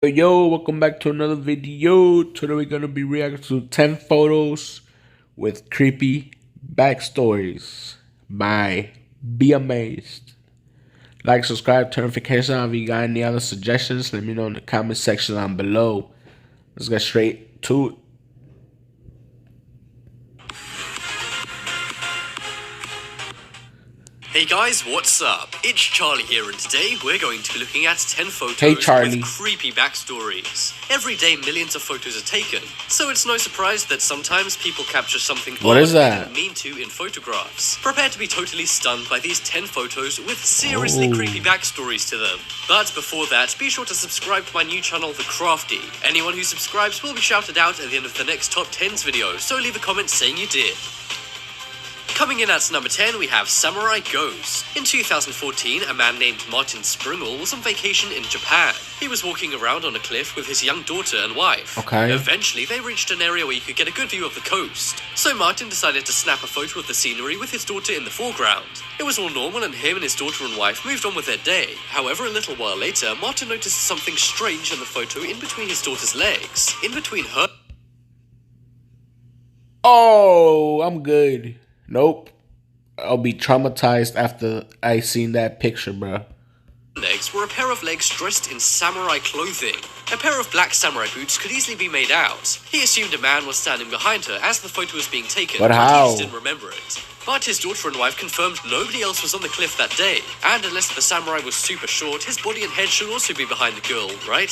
Yo, welcome back to another video. Today we're gonna be reacting to 10 photos with creepy backstories by Be Amazed. Like, subscribe, turn notifications on. If you got any other suggestions, let me know in the comment section down below. Let's get straight to it. Hey guys, what's up? It's Charlie here, and today we're going to be looking at 10 photos Hey, Charlie. with creepy backstories. Every day millions of photos are taken, so it's no surprise that sometimes people capture something What odd is that? they didn't mean to in photographs. Prepare to be totally stunned by these 10 photos with seriously Oh. creepy backstories to them. But before that, be sure to subscribe to my new channel, The Crafty. Anyone who subscribes will be shouted out at the end of the next Top 10s video, so leave a comment saying you did. Coming in at number 10, we have Samurai Ghost. In 2014, a man named Martin Springle was on vacation in Japan. He was walking around on a cliff with his young daughter and wife. Okay. Eventually, they reached an area where you could get a good view of the coast. So Martin decided to snap a photo of the scenery with his daughter in the foreground. It was all normal and him and his daughter and wife moved on with their day. However, a little while later, Martin noticed something strange in the photo in between his daughter's legs. In between her Oh, I'm good. Nope. I'll be traumatized after I seen that picture, bro. legs were a pair of legs dressed in samurai clothing. A pair of black samurai boots could easily be made out. He assumed a man was standing behind her as the photo was being taken, But he how? just didn't remember it. But his daughter and wife confirmed nobody else was on the cliff that day, and unless the samurai was super short, his body and head should also be behind the girl, right?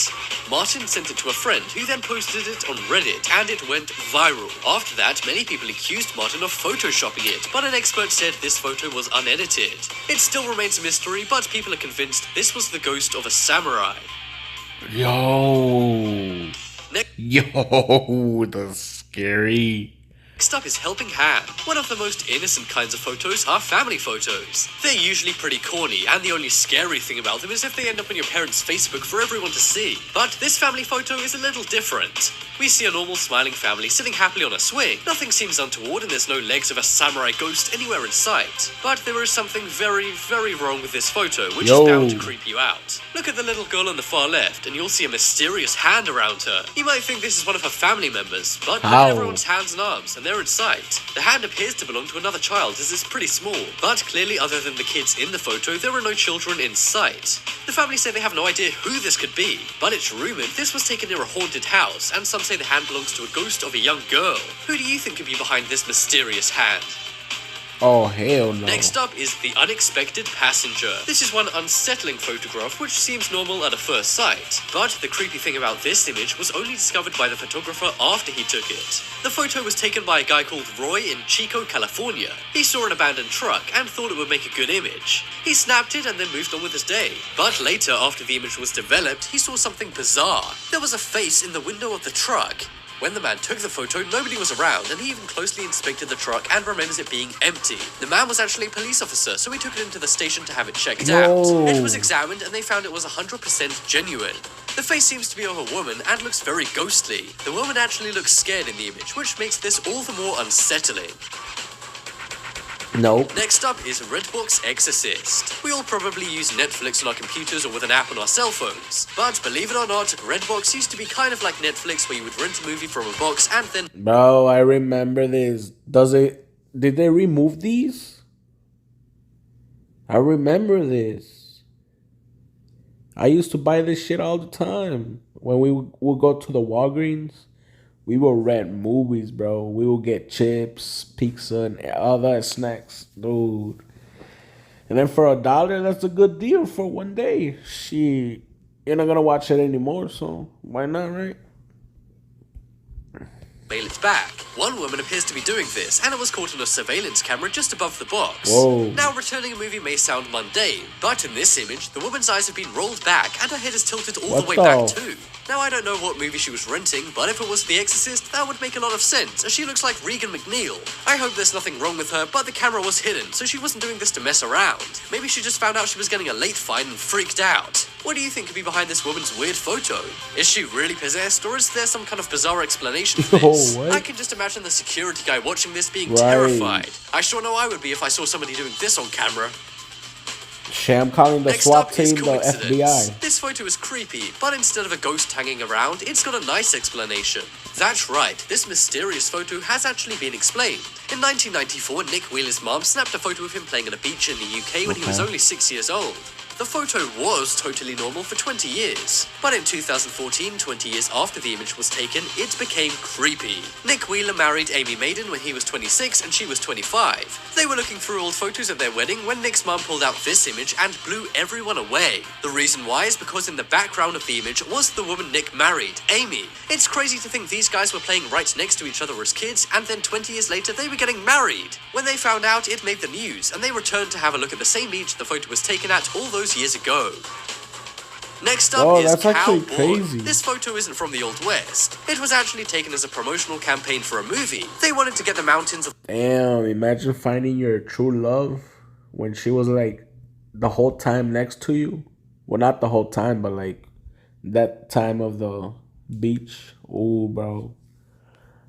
Martin sent it to a friend, who then posted it on Reddit, and it went viral. After that, many people accused Martin of photoshopping it, but an expert said this photo was unedited. It still remains a mystery, but people are convinced this was the ghost of a samurai. Yo. Yo, that's scary. Next up is Helping Hand. One of the most innocent kinds of photos are family photos. They're usually pretty corny, and the only scary thing about them is if they end up on your parents' Facebook for everyone to see. But this family photo is a little different. We see a normal smiling family sitting happily on a swing. Nothing seems untoward and there's no legs of a samurai ghost anywhere in sight. But there is something very, very wrong with this photo, which is bound to creep you out. Look at the little girl on the far left, and you'll see a mysterious hand around her. You might think this is one of her family members, but look at everyone's hands and arms, and they're in sight. The hand appears to belong to another child as it's pretty small, but clearly other than the kids in the photo, there are no children in sight. The family say they have no idea who this could be, but it's rumored this was taken near a haunted house, and some say the hand belongs to a ghost of a young girl. Who do you think could be behind this mysterious hand? Oh, hell no. Next up is The Unexpected Passenger. This is one unsettling photograph which seems normal at a first sight. But the creepy thing about this image was only discovered by the photographer after he took it. The photo was taken by a guy called Roy in Chico, California. He saw an abandoned truck and thought it would make a good image. He snapped it and then moved on with his day. But later, after the image was developed, he saw something bizarre. There was a face in the window of the truck. When the man took the photo, nobody was around, and he even closely inspected the truck and remembers it being empty. The man was actually a police officer, so he took it into the station to have it checked out. It was examined, and they found it was 100% genuine. The face seems to be of a woman and looks very ghostly. The woman actually looks scared in the image, which makes this all the more unsettling. Nope. Next up is Redbox Exorcist. We all probably use Netflix on our computers or with an app on our cell phones. But believe it or not, Redbox used to be kind of like Netflix where you would rent a movie from a box and then... Bro, I remember this. Did they remove these? I remember this. I used to buy this shit all the time. When we would go to the Walgreens, we will rent movies, bro. We will get chips, pizza, and other snacks, dude. And then for $1, that's a good deal for one day. Shit, you're not gonna watch it anymore, so why not, right? mail it back. One woman appears to be doing this, and it was caught on a surveillance camera just above the box. Whoa. Now, returning a movie may sound mundane, but in this image, the woman's eyes have been rolled back, and her head is tilted all the way back too. Now, I don't know what movie she was renting, but if it was The Exorcist, that would make a lot of sense, as she looks like Regan McNeil. I hope there's nothing wrong with her, but the camera was hidden, so she wasn't doing this to mess around. Maybe she just found out she was getting a late fine and freaked out. What do you think could be behind this woman's weird photo? Is she really possessed, or is there some kind of bizarre explanation for this? What? I can just imagine the security guy watching this being terrified. I sure know I would be if I saw somebody doing this on camera. Shit, I'm calling the Next SWAT up is team the coincidence. FBI. This photo is creepy, but instead of a ghost hanging around, it's got a nice explanation. That's right, this mysterious photo has actually been explained. In 1994, Nick Wheeler's mom snapped a photo of him playing in a beach in the UK when he was only 6 years old. The photo was totally normal for 20 years, but in 2014, 20 years after the image was taken, it became creepy. Nick Wheeler married Amy Maiden when he was 26 and she was 25. They were looking through old photos of their wedding when Nick's mom pulled out this image and blew everyone away. The reason why is because in the background of the image was the woman Nick married, Amy. It's crazy to think these guys were playing right next to each other as kids, and then 20 years later they were getting married. When they found out, it made the news, and they returned to have a look at the same beach the photo was taken at all those years ago. Next up is That's actually Cowboy. crazy. This photo isn't from the Old West. It was actually taken as a promotional campaign for a movie. They wanted to get the mountains of... Damn, imagine finding your true love when she was like the whole time next to you. Well, not the whole time, but like that time of the beach. Ooh, bro.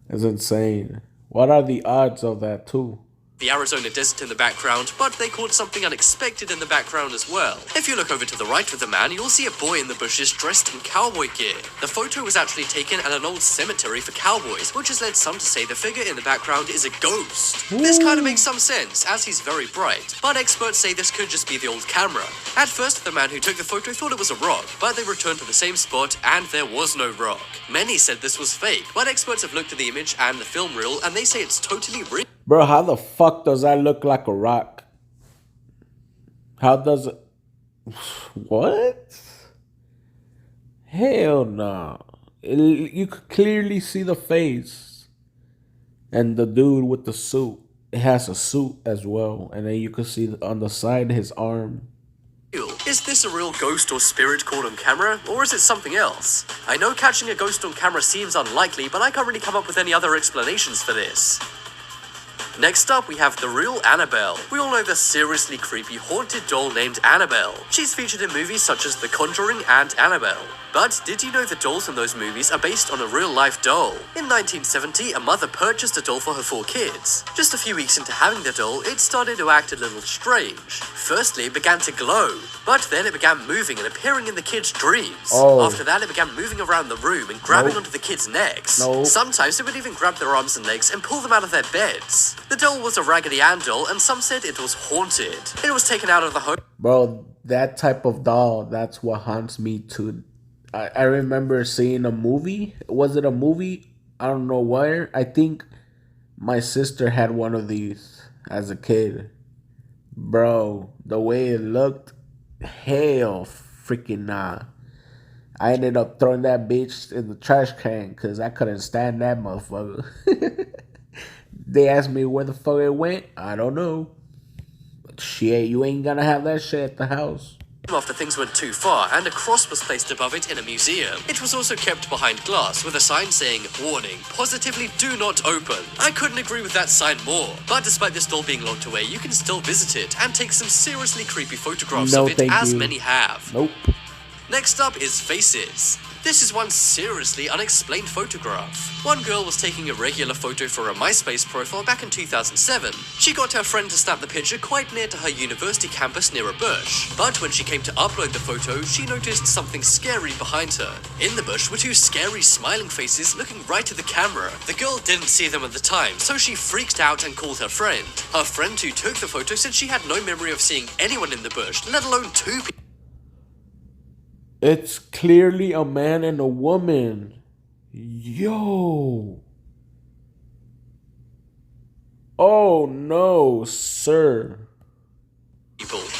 It's insane. What are the odds of that too? the Arizona desert in the background, but they caught something unexpected in the background as well. If you look over to the right of the man, you'll see a boy in the bushes dressed in cowboy gear. The photo was actually taken at an old cemetery for cowboys, which has led some to say the figure in the background is a ghost. This kind of makes some sense, as he's very bright, but experts say this could just be the old camera. At first, the man who took the photo thought it was a rock, but they returned to the same spot and there was no rock. Many said this was fake, but experts have looked at the image and the film reel and they say it's totally real. Bro, how the fuck does that look like a rock? How does it... What? Hell no. You could clearly see the face. And the dude with the suit. It has a suit as well. And then you could see on the side his arm. Is this a real ghost or spirit caught on camera, or is it something else? I know catching a ghost on camera seems unlikely, but I can't really come up with any other explanations for this. Next up, we have the real Annabelle. We all know the seriously creepy haunted doll named Annabelle. She's featured in movies such as The Conjuring and Annabelle. But did you know the dolls in those movies are based on a real-life doll? In 1970, a mother purchased a doll for her 4 kids. Just a few weeks into having the doll, it started to act a little strange. Firstly, it began to glow, but then it began moving and appearing in the kids' dreams. After that, it began moving around the room and grabbing onto the kids' necks. Sometimes it would even grab their arms and legs and pull them out of their beds. The doll was a Raggedy Ann doll, and some said it was haunted. It was taken out of the home. Bro, that type of doll, that's what haunts me too. I remember seeing a movie. Was it a movie? I don't know where. I think my sister had one of these as a kid. Bro, the way it looked, hell freaking nah. I ended up throwing that bitch in the trash can because I couldn't stand that motherfucker. They asked me where the fuck it went. I don't know. But shit, you ain't gonna have that shit at the house. After things went too far, and a cross was placed above it in a museum. It was also kept behind glass with a sign saying, "Warning, positively do not open." I couldn't agree with that sign more. But despite this doll being locked away, you can still visit it and take some seriously creepy photographs of it, as many have. Nope. Next up is Faces. This is one seriously unexplained photograph. One girl was taking a regular photo for a MySpace profile back in 2007. She got her friend to snap the picture quite near to her university campus near a bush. But when she came to upload the photo, she noticed something scary behind her. In the bush were 2 scary smiling faces looking right at the camera. The girl didn't see them at the time, so she freaked out and called her friend. Her friend who took the photo said she had no memory of seeing anyone in the bush, let alone 2 people. It's clearly a man and a woman. Yo. Oh no, sir.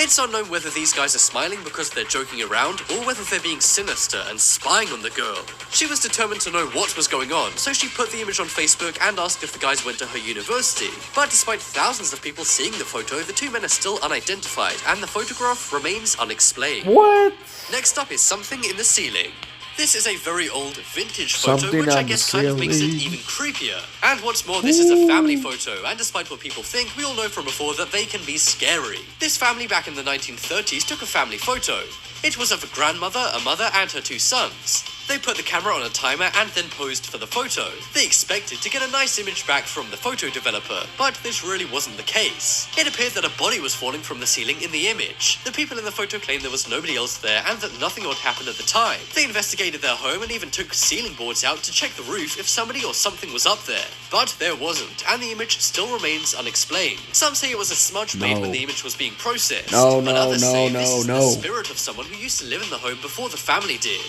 It's unknown whether these guys are smiling because they're joking around or whether they're being sinister and spying on the girl. She was determined to know what was going on, so she put the image on Facebook and asked if the guys went to her university. But despite thousands of people seeing the photo, the 2 men are still unidentified and the photograph remains unexplained. What? Next up is something in the ceiling. This is a very old vintage photo, Something which I on the guess kind of makes it ceiling. even creepier. And what's more, this is a family photo, and despite what people think, we all know from before that they can be scary. This family back in the 1930s took a family photo. It was of a grandmother, a mother, and her 2 sons. They put the camera on a timer and then posed for the photo. They expected to get a nice image back from the photo developer, but this really wasn't the case. It appeared that a body was falling from the ceiling in the image. The people in the photo claimed there was nobody else there and that nothing odd happened at the time. They investigated their home and even took ceiling boards out to check the roof if somebody or something was up there. But there wasn't, and the image still remains unexplained. Some say it was a smudge made when the image was being processed. But others say this is the spirit of someone who used to live in the home before the family did.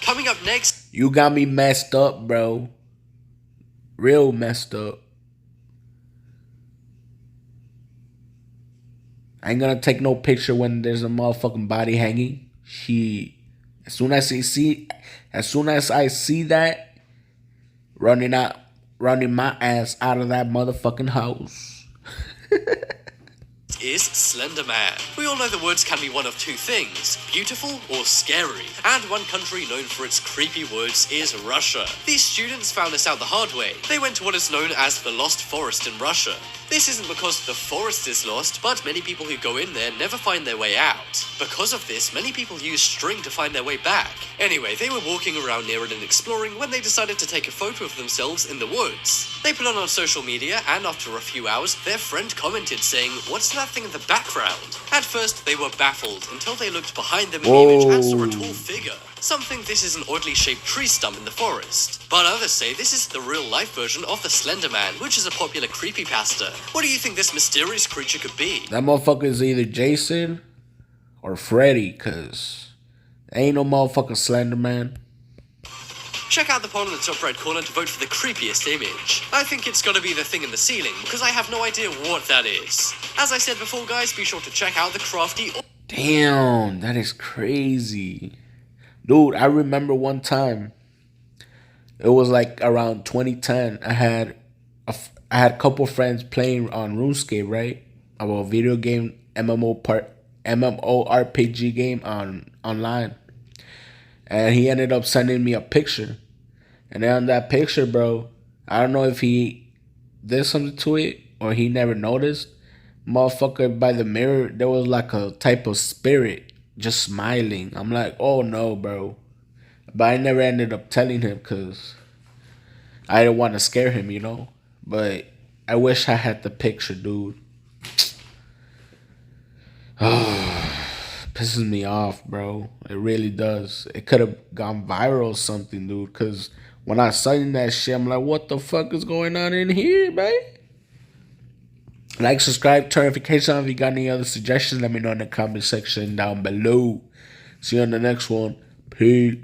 Coming up next... You got me messed up, bro. Real messed up. I ain't gonna take no picture when there's a motherfucking body hanging. As soon as I see that, running my ass out of that motherfucking house. is Slender Man. We all know the words can be one of two things, beautiful or scary, and one country known for its creepy woods is Russia. These students found this out the hard way. They went to what is known as the Lost Forest in Russia. This isn't because the forest is lost, but many people who go in there never find their way out. Because of this, many people use string to find their way back. Anyway, they were walking around near it and exploring when they decided to take a photo of themselves in the woods. They put it on social media, and after a few hours, their friend commented saying, "What's that thing in the background?" At first, they were baffled until they looked behind them in the image and saw a tall figure. Some think this is an oddly shaped tree stump in the forest, but others say this is the real-life version of the Slender Man, which is a popular creepypasta. What do you think this mysterious creature could be? That motherfucker is either Jason or Freddy, cause ain't no motherfucking Slender Man. Check out the poll in the top right corner to vote for the creepiest image. I think it's gotta be the thing in the ceiling, because I have no idea what that is. As I said before, guys, be sure to check out the crafty... Damn, that is crazy. Dude, I remember one time, it was like around 2010, I had a couple friends playing on RuneScape, right? About video game MMORPG game online. And he ended up sending me a picture. And then on that picture, bro, I don't know if he did something to it or he never noticed. Motherfucker, by the mirror, there was like a type of spirit just smiling. I'm like, oh no, bro. But I never ended up telling him because I didn't want to scare him, you know. But I wish I had the picture, dude. Pisses me off, bro. It really does. It could have gone viral or something, dude. Because when I seen that shit, I'm like, what the fuck is going on in here, man? Like, subscribe, turn notifications on. If you got any other suggestions, let me know in the comment section down below. See you on the next one. Peace.